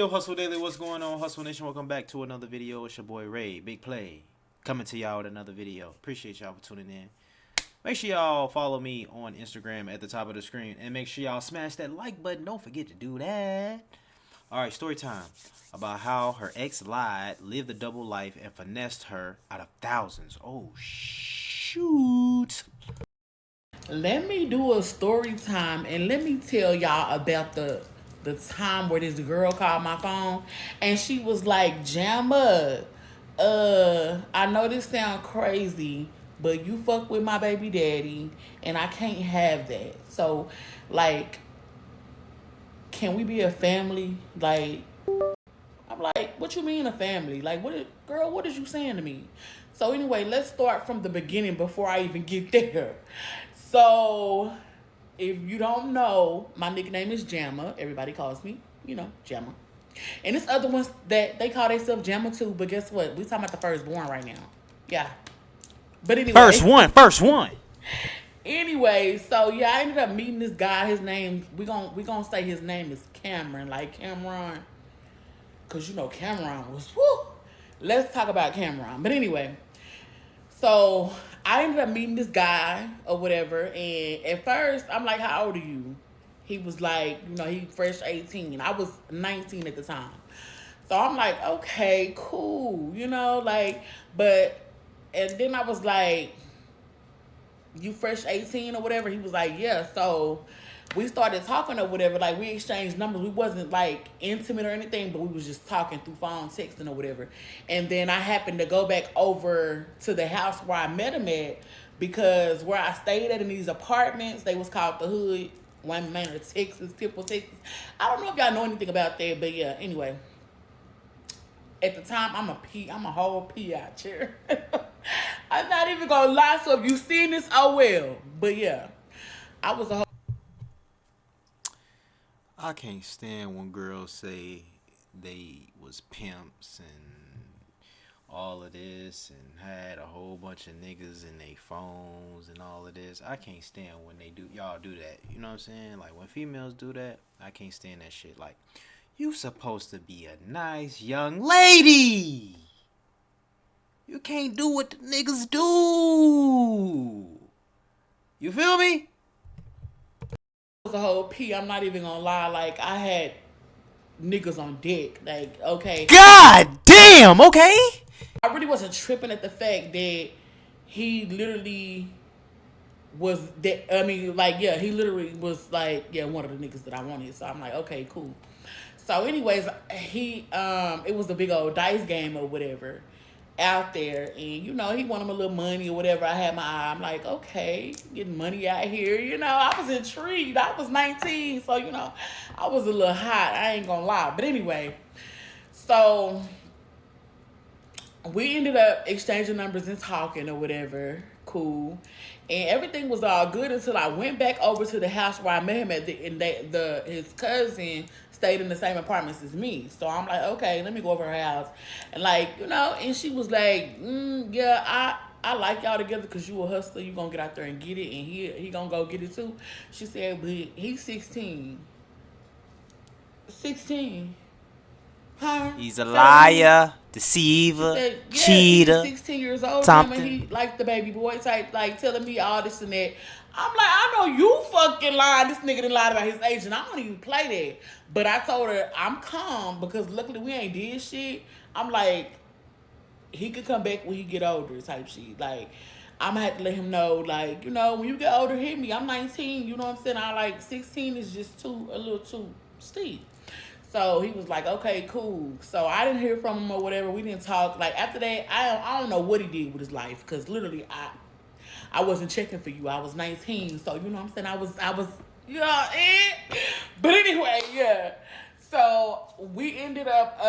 Yo, Hustle Daily, what's going on, Hustle Nation? Welcome back to another video. It's your boy Ray, Big Play, coming to y'all with another video. Appreciate y'all for tuning in. Make sure y'all follow me on Instagram at the top of the screen, and make sure y'all smash that like button. Don't forget to do that. All right, story time about how her ex lied, lived a double life, and finessed her out of thousands. Oh shoot! Let me do a story time and let me tell y'all about the time where this girl called my phone and she was like, Jamma, I know this sound crazy, but you fuck with my baby daddy and I can't have that. So like, can we be a family? Like, I'm like, what you mean a family? Like, girl, what is you saying to me? So anyway, let's start from the beginning before I even get there. So, if you don't know, my nickname is Jamma. Everybody calls me, Jamma. And there's other ones that they call themselves Jamma too, but guess what? We talking about the firstborn right now. Yeah. But anyway. First one. Anyway, so yeah, I ended up meeting this guy. His name, we gonna say his name is Cameron, like Cameron. Cause Cameron was whoo. Let's talk about Cameron. But anyway, so I ended up meeting this guy or whatever, and at first I'm like, "How old are you?" He was like, he fresh 18. I was 19 at the time, so I'm like, "Okay, cool," But and then I was like, "You fresh 18 or whatever?" He was like, "Yeah." So we started talking or whatever. Like, we exchanged numbers. We wasn't like intimate or anything, but we was just talking through phone, texting or whatever. And then I happened to go back over to the house where I met him at, because where I stayed at in these apartments, they was called the Hood, Wayne Manor, Texas, Temple, Texas. I don't know if y'all know anything about that, but yeah. Anyway, at the time, I'm a whole pea out here. I'm not even gonna lie. So if you seen this, oh well. But yeah, I was a whole. I can't stand when girls say they was pimps and all of this and had a whole bunch of niggas in their phones and all of this. I can't stand when y'all do that. You know what I'm saying? Like, when females do that, I can't stand that shit. Like, you supposed to be a nice young lady. You can't do what the niggas do. You feel me? A whole pee. I'm not even gonna lie. Like, I had niggas on deck. Like, okay. God damn, okay? I really wasn't tripping at the fact that he literally was that. I mean, like, yeah, he literally was like, yeah, one of the niggas that I wanted. So I'm like, okay, cool. So, anyways, it was a big old dice game or whatever out there, and he wanted a little money or whatever. I had my eye. I'm like, okay, getting money out here. I was intrigued. I was 19, so I was a little hot. I ain't gonna lie. But anyway, so we ended up exchanging numbers and talking or whatever. Cool. And everything was all good until I went back over to the house where I met him at, his cousin stayed in the same apartments as me. So I'm like, okay, let me go over her house. And and she was like, yeah, I like y'all together because you a hustler. You gonna get out there and get it, and he gonna go get it too. She said, but he's 16. 16. Huh? He's a liar, deceiver, said, yeah, cheater. He's 16 years old, something. And he like the baby boy type, like telling me all this and that. I'm like, I know you fucking lying. This nigga done lied about his age, and I don't even play that. But I told her I'm calm because luckily we ain't did shit. I'm like, he could come back when he get older type shit. Like, I'm gonna have to let him know, like, when you get older, hit me. I'm 19, you know what I'm saying? I like 16 is just a little too steep. So he was like, okay, cool. So I didn't hear from him or whatever. We didn't talk. Like, after that, I don't know what he did with his life, because literally I wasn't checking for you. I was 19, so you know what I'm saying? I was But anyway, yeah. So we ended up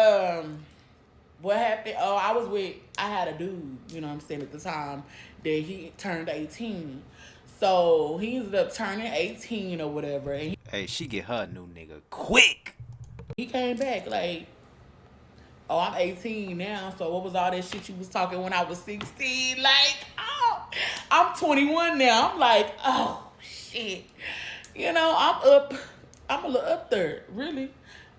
what happened? Oh, I had a dude, you know what I'm saying, at the time that he turned 18. So he ended up turning 18 or whatever, and Hey, she get her new nigga quick. he came back like, oh, I'm 18 now, so what was all that shit you was talking when I was 16? Like, oh, I'm 21 now. I'm like, oh, shit. I'm a little up there, really.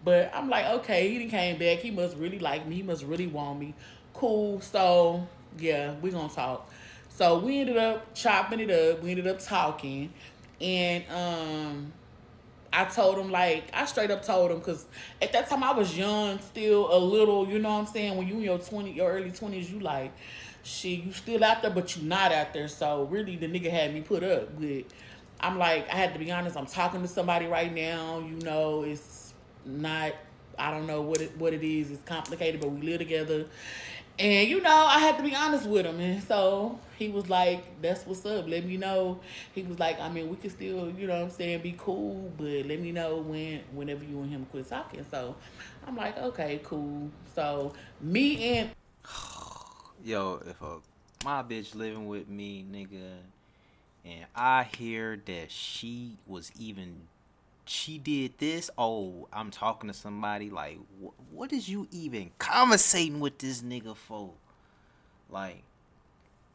But I'm like, okay, he done came back. He must really like me. He must really want me. Cool. So yeah, we gonna talk. So we ended up chopping it up. We ended up talking, and I told him, like, I straight up told him, because at that time I was young, still a little, you know what I'm saying? When you in your early 20s, you like, shit, you still out there, but you not out there. So really, the nigga had me put up with. I'm like, I had to be honest. I'm talking to somebody right now. You know, it's not. I don't know what it is. It's complicated, but we live together. And I had to be honest with him, and so he was like, "That's what's up. Let me know." He was like, "I mean, we can still, what I'm saying, be cool, but let me know whenever you and him quit talking." So I'm like, "Okay, cool." So me and Yo, if my bitch living with me, nigga, and I hear that she did this. Oh, I'm talking to somebody. Like, what is you even conversating with this nigga for? Like,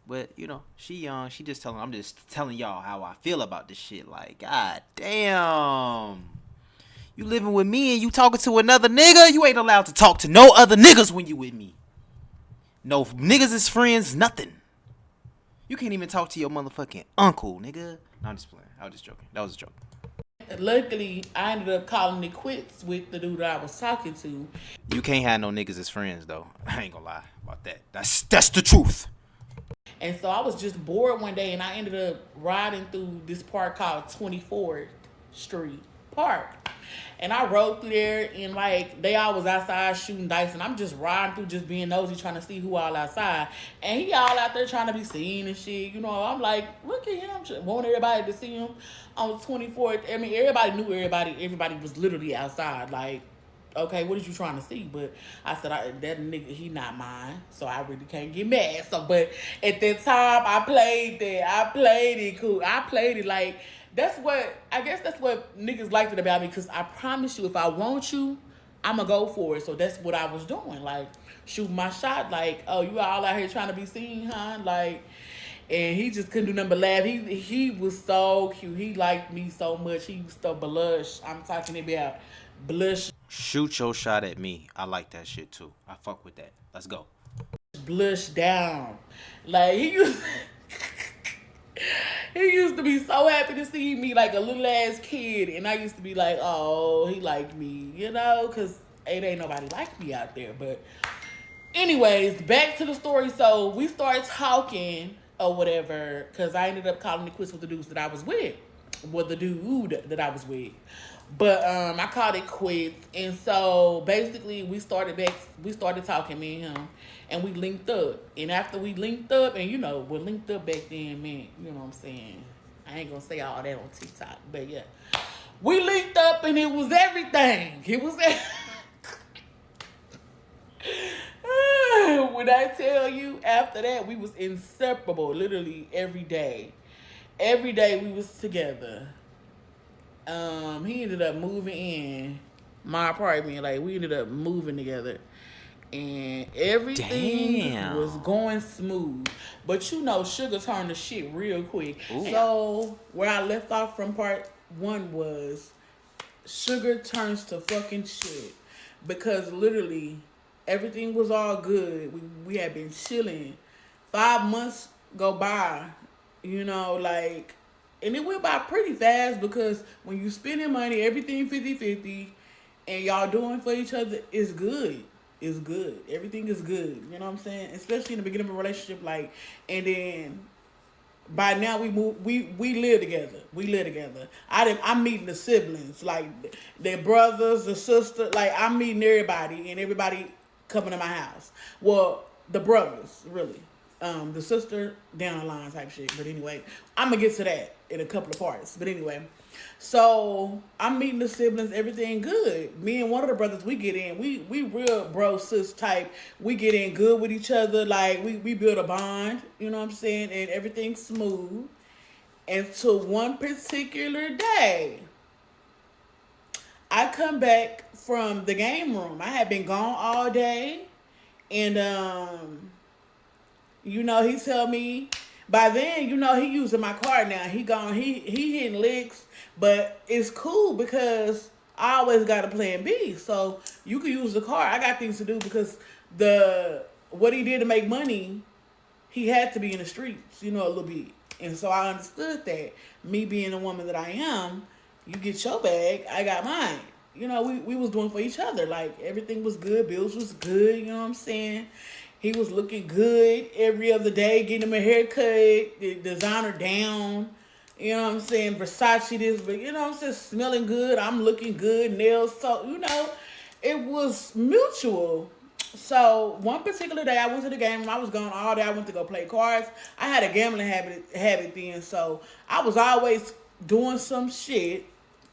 but she young. She just telling. I'm just telling y'all how I feel about this shit. Like, god damn. You living with me and you talking to another nigga? You ain't allowed to talk to no other niggas when you with me. No niggas is friends, nothing. You can't even talk to your motherfucking uncle, nigga. No, I'm just playing. I was just joking. That was a joke. luckily I ended up calling it quits with the dude that I was talking to. You can't have no niggas as friends though. I ain't gonna lie about that. That's the truth. And so I was just bored one day, and I ended up riding through this park called 24th Street Park. And I rode through there, and like they all was outside shooting dice, and I'm just riding through, just being nosy, trying to see who all outside. And he all out there trying to be seen and shit. I'm like, look at him, want everybody to see him on 24th. I mean, everybody knew everybody. Everybody was literally outside, like, okay, what are you trying to see? But I said, that nigga, he not mine, so I really can't get mad. So, but at that time, I played that. I played it cool. I played it like, I guess that's what niggas liked it about me, because I promise you, if I want you, I'm going to go for it. So that's what I was doing. Like, shooting my shot. Like, oh, you all out here trying to be seen, huh? Like, and he just couldn't do nothing but laugh. He was so cute. He liked me so much. He was so blush. I'm talking about blush, Shoot your shot at me. I like that shit too. I fuck with that. Let's go. blush down. Like he used to be so happy to see me, like a little ass kid, and I used to be like, oh, he liked me, because it ain't nobody like me out there. But anyways, back to the story. So we started talking or whatever, because I ended up calling it quits with the dudes that I was with. With the dude that I was with. But I called it quits. And so basically we started talking, me and him, and we linked up. And after we linked up, and we're linked up back then, man, you know what I'm saying? I ain't gonna say all that on TikTok, but yeah. We linked up and it was everything. It was when I tell you, after that, we was inseparable, literally every day. Every day we was together. He ended up moving in my apartment. Like, we ended up moving together, and everything was Damn. going smooth. But Sugar turned the shit real quick. Ooh. So where I left off from part one was Sugar turns to fucking shit, because literally everything was all good. We had been chilling. 5 months go by, like, and it went by pretty fast, because when you spending money, everything 50-50, and y'all doing for each other is good. It's good. Everything is good. You know what I'm saying? Especially in the beginning of a relationship, like, and then by now we live together. We live together. I'm meeting the siblings, like their brothers, the sister, like I'm meeting everybody, and everybody coming to my house. Well, the brothers, really. The sister down the line type shit. But anyway, I'm gonna get to that in a couple of parts. But anyway, so I'm meeting the siblings, everything good. Me and one of the brothers, we get in. We real bro sis type. We get in good with each other. Like we build a bond, you know what I'm saying, and everything's smooth. Until one particular day, I come back from the game room. I had been gone all day, and he tell me, by then, he using my car now. He gone, he hitting licks, but it's cool because I always got a plan B. So you could use the car. I got things to do because the what he did to make money, he had to be in the streets, a little bit. And so I understood that. Me being the woman that I am, you get your bag, I got mine. We was doing for each other. Like everything was good, bills was good, you know what I'm saying? He was looking good every other day, getting him a haircut, the designer down. You know what I'm saying? Versace this, but I'm just smelling good. I'm looking good, nails. So, it was mutual. So one particular day I went to the game. I was gone all day. I went to go play cards. I had a gambling habit then, so I was always doing some shit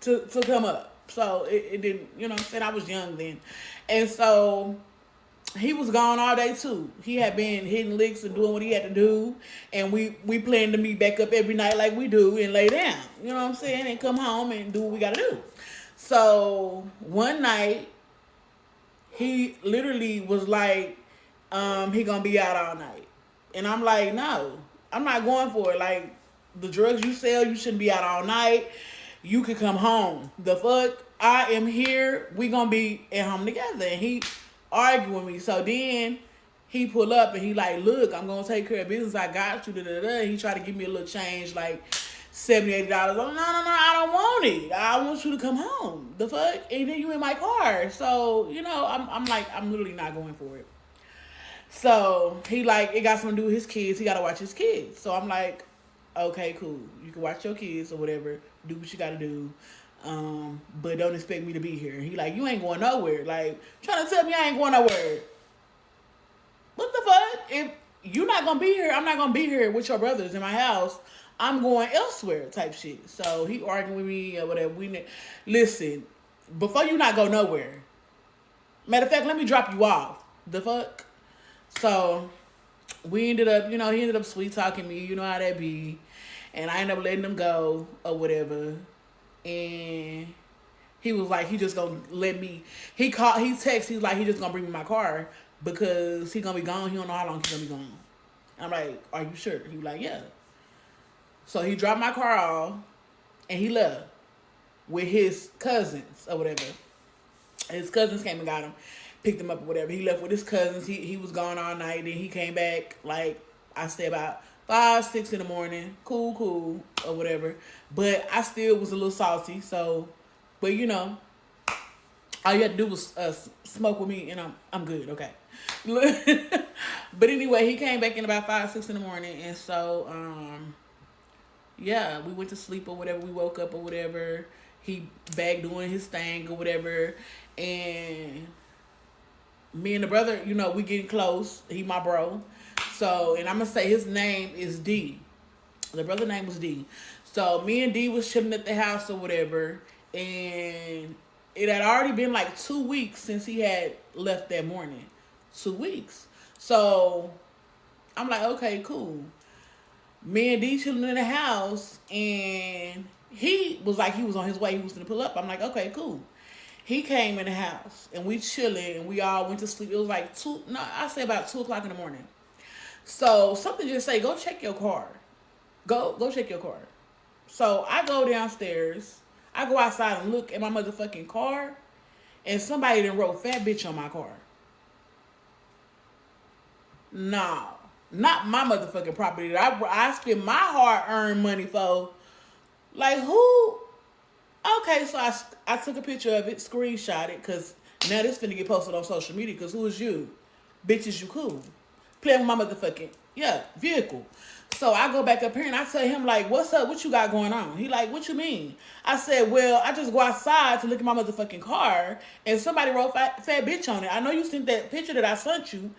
to come up. So it didn't, what I'm saying? I was young then. And so he was gone all day too. He had been hitting licks and doing what he had to do, and we planned to meet back up every night like we do and lay down. You know what I'm saying? And come home and do what we gotta do. So one night he literally was like, he gonna be out all night, and I'm like, no, I'm not going for it. Like the drugs you sell, you shouldn't be out all night. You could come home. The fuck, I am here. We gonna be at home together. And he arguing with me. So then he pull up and he like, look, I'm gonna take care of business. I got you. Da, da, da. He tried to give me a little change, like $70, $80. Oh, no, I don't want it. I want you to come home. The fuck? And then you in my car. So, I'm like, I'm literally not going for it. So he like, it got something to do with his kids. He gotta watch his kids. So I'm like, okay, cool. You can watch your kids or whatever. Do what you gotta do. But don't expect me to be here. He like, you ain't going nowhere. Like, trying to tell me I ain't going nowhere. What the fuck? If you're not gonna be here, I'm not gonna be here with your brothers in my house. I'm going elsewhere type shit. So he arguing with me or whatever. Listen, before you not go nowhere. Matter of fact, let me drop you off. The fuck? So we ended up, he ended up sweet talking me. You know how that be. And I ended up letting him go or whatever. And he was like, he just gonna let me. He texted, he's like, he just gonna bring me my car because he gonna be gone. He don't know how long he's gonna be gone. I'm like, are you sure? He was like, yeah. So he dropped my car off and he left with his cousins or whatever. His cousins came and got him, picked him up or whatever. He left with his cousins. He was gone all night. Then he came back, like, I say about 5, 6 in the morning. Cool, or whatever. But I still was a little salty. So, but all you had to do was smoke with me and I'm good, okay. But anyway, he came back in about 5, 6 in the morning. And so, yeah, we went to sleep or whatever. We woke up or whatever. He back doing his thing or whatever. And me and the brother, we getting close. He my bro. So, and I'm going to say his name is D. The brother name was D. So me and D was chilling at the house or whatever. And it had already been like 2 weeks since he had left that morning. 2 weeks. So I'm like, okay, cool. Me and D chilling in the house, and he was like, he was on his way. He was going to pull up. I'm like, okay, cool. He came in the house, and we chilling, and we all went to sleep. It was like I say about 2 o'clock in the morning. So something just say, go check your car. Go check your car. So I go downstairs. I go outside and look at my motherfucking car, and somebody done wrote fat bitch on my car. No, not my motherfucking property that I spend my hard-earned money for. Like, who? Okay, so I took a picture of it, screenshot it, because now this finna get posted on social media, because who is you? Bitches, you cool. Playing with my motherfucking, vehicle. So I go back up here and I tell him, like, what's up? What you got going on? He like, what you mean? I said, well, I just go outside to look at my motherfucking car, and somebody wrote fat bitch on it. I know you seen that picture that I sent you.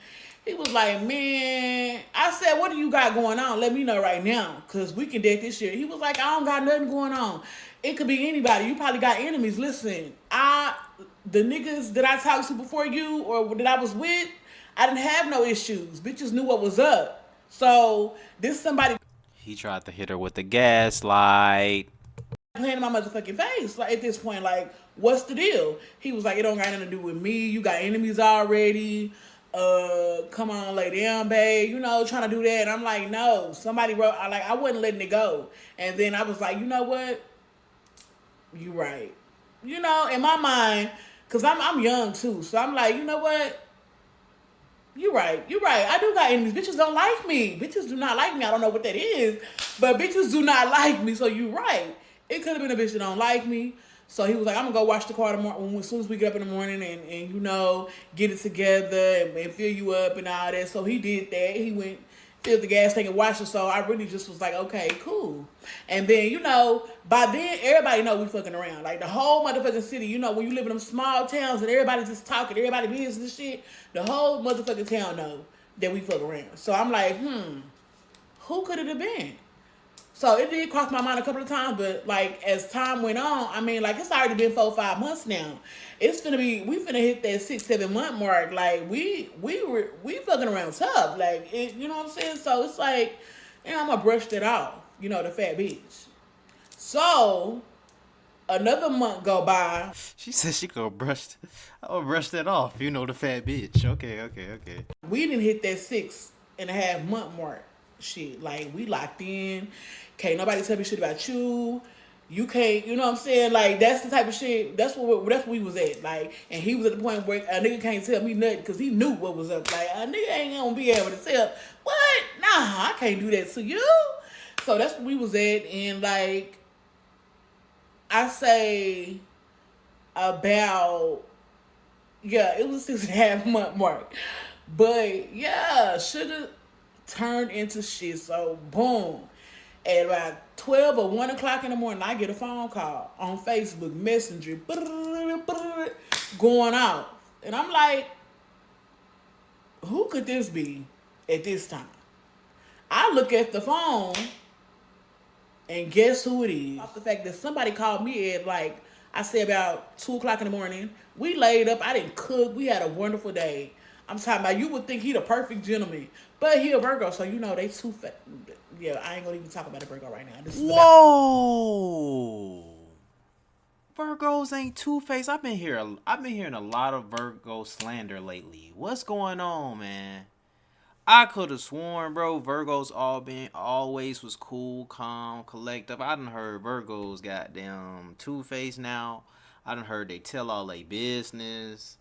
He was like, man, I said, what do you got going on? Let me know right now, because we can date this shit. He was like, I don't got nothing going on. It could be anybody. You probably got enemies. Listen, the niggas that I talked to before you or that I was with, I didn't have no issues. Bitches knew what was up. So this somebody He tried to hit her with the gaslight. playing in my motherfucking face. Like at this point, like, what's the deal? He was like, it don't got nothing to do with me. You got enemies already. Come on, lay down, babe. Trying to do that. And I'm like, no. Somebody wrote. I wasn't letting it go. And then I was like, you know what? You right. in my mind, because I'm young too. So I'm like, you know what? You're right. You're right. I do got enemies. Bitches don't like me. Bitches do not like me. I don't know what that is, but bitches do not like me. So you're right. It could have been a bitch that don't like me. So he was like, I'm gonna go wash the car tomorrow as soon as we get up in the morning and get it together and fill you up and all that. So he did that. He went filled the gas tank and washed it. So I really just was like, okay, cool. And then, by then everybody know we fucking around. Like the whole motherfucking city, when you live in them small towns and everybody just talking, everybody business and shit, the whole motherfucking town know that we fuck around. So I'm like, who could it have been? So it did cross my mind a couple of times, but like as time went on, I mean, like it's already been 4-5 months now. We finna hit that 6-7 month mark. Like we fucking around tough. Like you know what I'm saying? So it's like, I'm gonna brush that off. The fat bitch. So another month go by. She said she I'll brush that off. The fat bitch. Okay, okay, okay. We didn't hit that 6.5 month mark. Shit, like we locked in. Can't nobody tell me shit about you. You can't, you know what I'm saying? Like that's the type of shit. That's where we was at. Like, and he was at the point where a nigga can't tell me nothing because he knew what was up. Like a nigga ain't gonna be able to tell what? Nah, I can't do that to you. So that's where we was at, and like I say about it was 6.5 month mark. But yeah, sugar turned into shit. So boom. At about 12 or 1 o'clock in the morning, I get a phone call on Facebook Messenger going out. And I'm like, who could this be at this time? I look at the phone and guess who it is? Off the fact that somebody called me at like I say about 2 o'clock in the morning. We laid up. I didn't cook. We had a wonderful day. I'm talking about, you would think he the perfect gentleman, but he a Virgo, so they too fat. Yeah, I ain't gonna even talk about a Virgo right now. This is Whoa! Virgos ain't two-faced. I've been hearing a lot of Virgo slander lately. What's going on, man? I could have sworn, bro, Virgos always was cool, calm, collective. I done heard Virgos goddamn two-faced now. I done heard they tell all they business.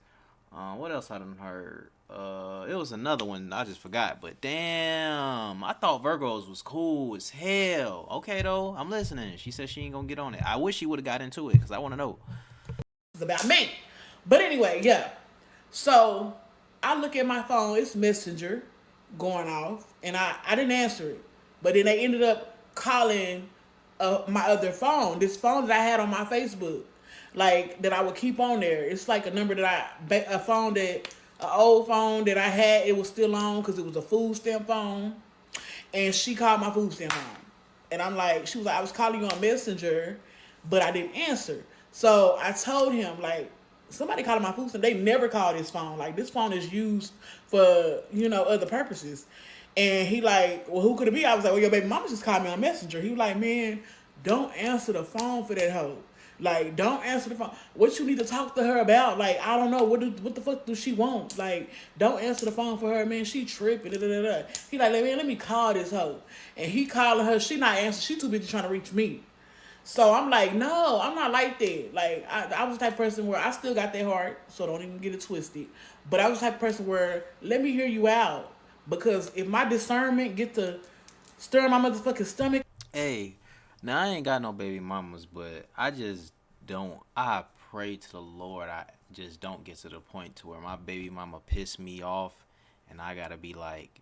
What else I done heard? It was another one I just forgot. But damn, I thought Virgos was cool as hell. Okay though, I'm listening. She said she ain't gonna get on it. I wish she would have got into it because I want to know. It's about me. But anyway, yeah. So I look at my phone. It's Messenger going off, and I didn't answer it. But then they ended up calling my other phone. This phone that I had on my Facebook, like that I would keep on there. It's like a number a phone that an old phone that I had. It was still on because it was a food stamp phone, and she called my food stamp phone, and I'm like, she was like, I was calling you on Messenger, but I didn't answer. So I told him like, somebody calling my food stamp. They never call this phone. Like this phone is used for other purposes. And he like, well, who could it be? I was like, well, your baby mama just called me on Messenger. He was like, man, don't answer the phone for that hoe. Like, don't answer the phone. What you need to talk to her about? Like, I don't know. What the fuck does she want? Like, don't answer the phone for her, man. She tripping. Da, da, da, da. He like, man, let me call this hoe. And he calling her. She not answering. She too busy trying to reach me. So I'm like, no, I'm not like that. Like, I was the type of person where I still got that heart, so don't even get it twisted. But I was the type of person where, let me hear you out. Because if my discernment get to stir my motherfucking stomach. Hey, now I ain't got no baby mamas, but I just don't. I pray to the Lord I just don't get to the point to where my baby mama piss me off, and I gotta be like,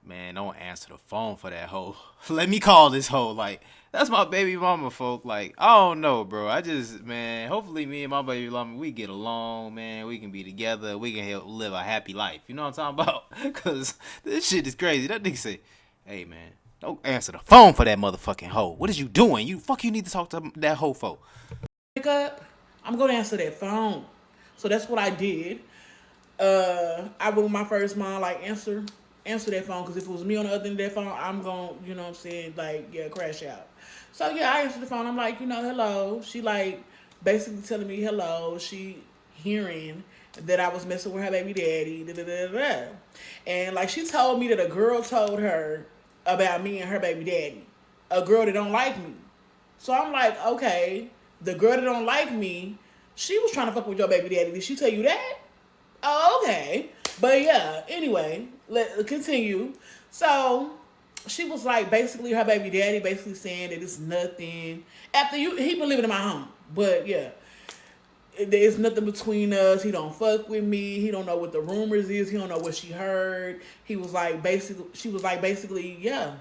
man, don't answer the phone for that hoe. Let me call this hoe. Like, that's my baby mama, folk. Like, I don't know, bro. Man, hopefully me and my baby mama, we get along, man. We can be together. We can live a happy life. You know what I'm talking about? Because this shit is crazy. That nigga say, hey, man, don't answer the phone for that motherfucking hoe. What is you doing? You need to talk to that hoe for. Pick up, I'm going to answer that phone. So that's what I did. I went with my first mom, like, answer that phone, because if it was me on the other end of that phone, I'm going, you know what I'm saying, like, yeah, crash out. So yeah, I answered the phone. I'm like, hello. She like basically telling me hello. She hearing that I was messing with her baby daddy. Da, da, da, da. And like she told me that a girl told her about me and her baby daddy. A girl that don't like me. So I'm like, okay, the girl that don't like me, she was trying to fuck with your baby daddy. Did she tell you that? Oh, okay. But yeah, anyway, let's continue. So she was like, basically, her baby daddy basically saying that it's nothing. After he been living in my home. But yeah, there's nothing between us. He don't fuck with me. He don't know what the rumors is. He don't know what she heard. She was like, basically, yeah.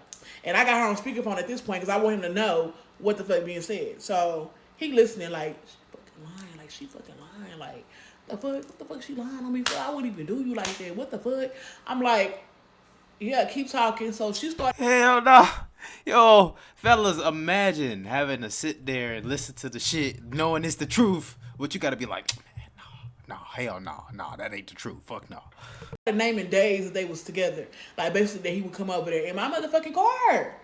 And I got her on speakerphone at this point because I want him to know what the fuck being said. So he listening like, she fucking lying. Like, what the fuck she lying on me for? I wouldn't even do you like that. What the fuck? I'm like, yeah, keep talking. So she started. Hell no. Yo, fellas, imagine having to sit there and listen to the shit knowing it's the truth. What you gotta be like, man, no, hell no, that ain't the truth. Fuck no. Naming days that they was together. Like, basically that he would come over there in my motherfucking car.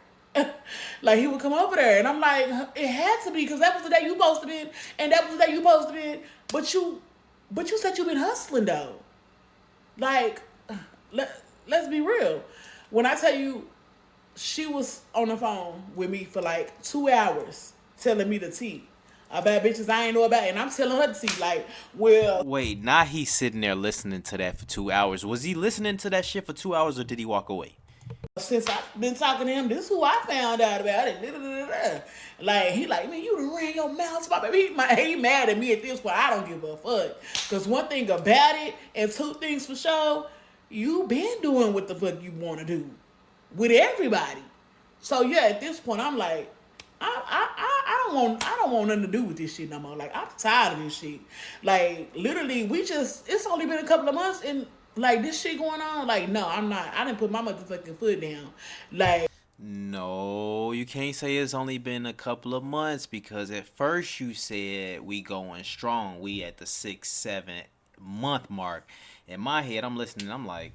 Like, he would come over there, and I'm like, it had to be, because that was the day you supposed to be, and that was the day you supposed to be. But you said you been hustling though. Like, let's be real. When I tell you, she was on the phone with me for like 2 hours telling me the tea about bitches I ain't know about, and I'm telling her the tea. Like, well, Wait, now he's sitting there listening to that for 2 hours. Was he listening to that shit for 2 hours, or did he walk away? since I've been talking to him, this is who I found out about it. Like, he like, man, you done ran your mouth, my baby. He mad at me at this point. I don't give a fuck. Because one thing about it, and two things for sure, you been doing what the fuck you want to do with everybody. So yeah, at this point, I'm like, I don't want nothing to do with this shit no more. Like, I'm tired of this shit. Like, literally, it's only been a couple of months, and like, this shit going on. Like, no, I'm not. I didn't put my motherfucking foot down. Like, No, you can't say it's only been a couple of months, because at first you said we going strong. We at the 6-7 month mark. In my head, I'm listening. I'm like,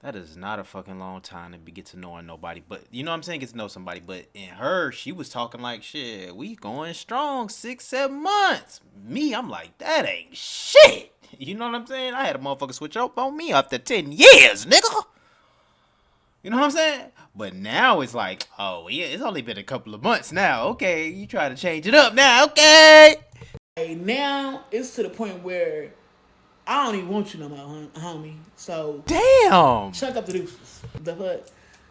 that is not a fucking long time to get to knowing nobody. But you know what I'm saying? Get to know somebody. But in her, she was talking like, shit, we going strong 6-7 months. Me, I'm like, that ain't shit. You know what I'm saying? I had a motherfucker switch up on me after 10 years, nigga. You know what I'm saying? But now it's like, oh, yeah, it's only been a couple of months now. Okay, you try to change it up now. Okay. now it's to the point where I don't even want you no more, homie. So Damn. chunk up the deuces. The fuck.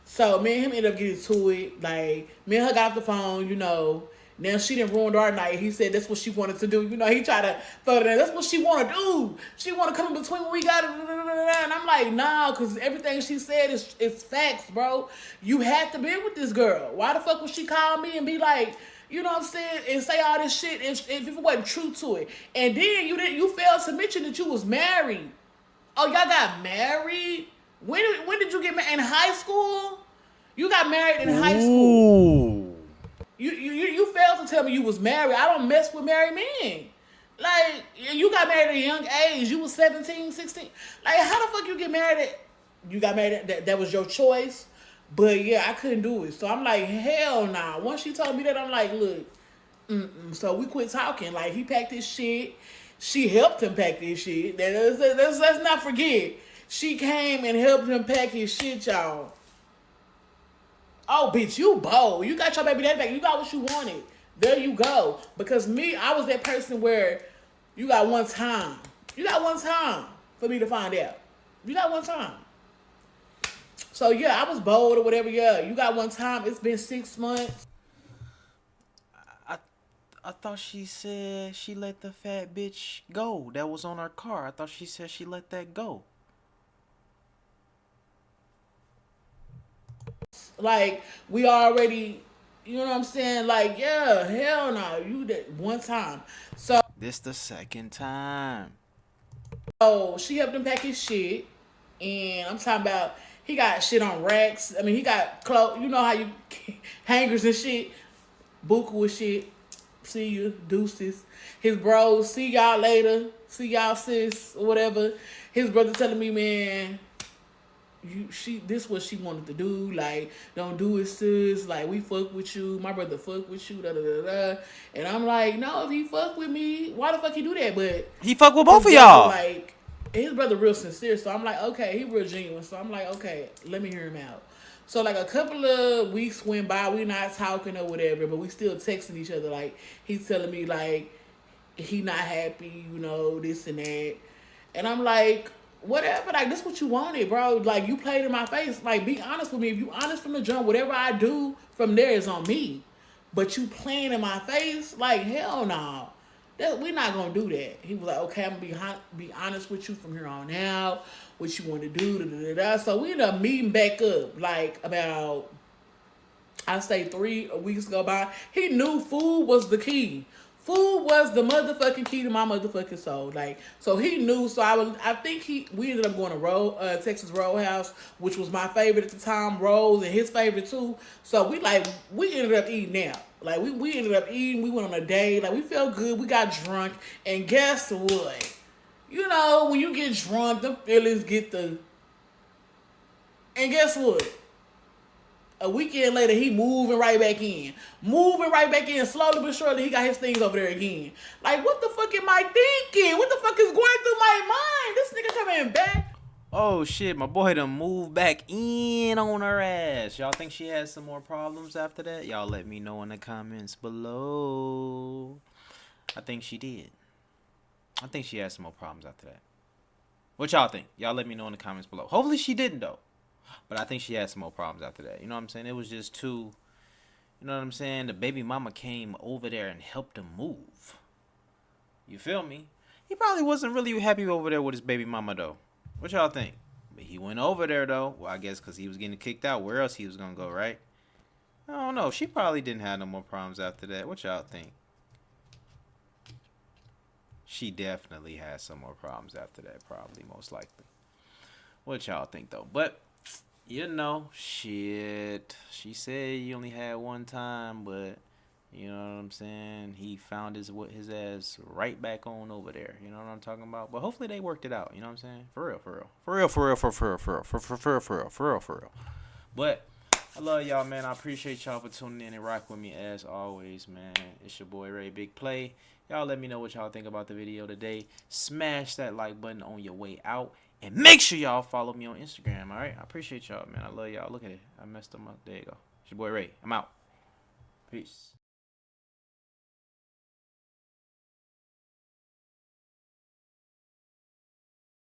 So me and him ended up getting to it. Like, me and her got off the phone, you know. Now she done ruined our night. He said that's what she wanted to do. You know, he tried to throw it in. That's what she want to do. She want to come in between when we got it. And I'm like, nah, because everything she said is facts, bro. You had to be with this girl. Why the fuck would she call me and be like, you know what I'm saying, and say all this shit if it wasn't true to it? And then you failed to mention that you was married. Oh, y'all got married? When did you get married? In high school? You got married in high school. Ooh. You failed to tell me you was married. I don't mess with married men. Like, you got married at a young age. You was 17, 16. Like, how the fuck you get married you got married that was your choice? But yeah, I couldn't do it. So I'm like, hell nah. Once she told me that, I'm like, look, So we quit talking. Like, he packed his shit. She helped him pack his shit. Let's not forget. She came and helped him pack his shit, y'all. Oh, bitch, you bold. You got your baby daddy back. You got what you wanted. There you go. Because me, I was that person where you got one time. You got one time for me to find out. You got one time. So, yeah, I was bold or whatever. Yeah, you got one time. It's been 6 months. I thought she said she let the fat bitch go that was on her car. I thought she said she let that go. Like, we already, you know what I'm saying? Like, yeah, hell no. You did one time. So This the second time. she helped him pack his shit. And I'm talking about, he got shit on racks. I mean, he got clothes. You know how you hangers and shit. Buku with shit. See you. Deuces. His bros. See y'all later. See y'all sis. Or whatever. His brother telling me, man, this what she wanted to do. Like, don't do it, sis. Like, we fuck with you. My brother fuck with you. Da da da da. And I'm like, no, if he fuck with me, why the fuck he do that? But He fuck with both of y'all. Like, his brother real sincere. So I'm like, okay, he real genuine. So I'm like, okay, let me hear him out. So like a couple of weeks went by, we not talking or whatever, but we still texting each other. Like he's telling me like he not happy, this and that, and I'm like, whatever. Like this what you wanted, bro. Like you played in my face. Like be honest with me. If you honest from the jump, whatever I do from there is on me. But you playing in my face, like hell no. We're not gonna do that. He was like, okay, I'm gonna be honest with you from here on out. What you want to do? Da, da, da, da. So we ended up meeting back up, like about I say 3 weeks go by. He knew food was the key. Food was the motherfucking key to my motherfucking soul. Like, so he knew. So I think we ended up going to Texas Roadhouse, which was my favorite at the time, Rose, and his favorite too. So we ended up eating out. Like we ended up eating. We went on a date. Like we felt good. We got drunk, and guess what? When you get drunk, the feelings get the. And guess what? A weekend later, he moving right back in. Moving right back in. Slowly but surely, he got his things over there again. Like, what the fuck am I thinking? What the fuck is going through my mind? This nigga coming back. Oh shit, my boy done moved back in on her ass. Y'all think she has some more problems after that? Y'all let me know in the comments below. I think she did. I think she has some more problems after that. What y'all think? Y'all let me know in the comments below. Hopefully she didn't though. But I think she had some more problems after that. You know what I'm saying? It was just too, you know what I'm saying? The baby mama came over there and helped him move. You feel me? He probably wasn't really happy over there with his baby mama though. What y'all think? But he went over there though. Well, I guess because he was getting kicked out. Where else he was going to go, right? I don't know. She probably didn't have no more problems after that. What y'all think? She definitely had some more problems after that, probably, most likely. What y'all think though? But shit. She said you only had one time, but you know what I'm saying? He found his ass right back on over there. You know what I'm talking about? But hopefully they worked it out. You know what I'm saying? For real, for real, for real, for real, for real, for real, for real, for real, for real, for real, for real. But I love y'all, man. I appreciate y'all for tuning in and rock with me as always, man. It's your boy Ray Big Play. Y'all let me know what y'all think about the video today. Smash that like button on your way out. And make sure y'all follow me on Instagram, all right? I appreciate y'all, man. I love y'all. Look at it. I messed them up. There you go. It's your boy Ray. I'm out. Peace.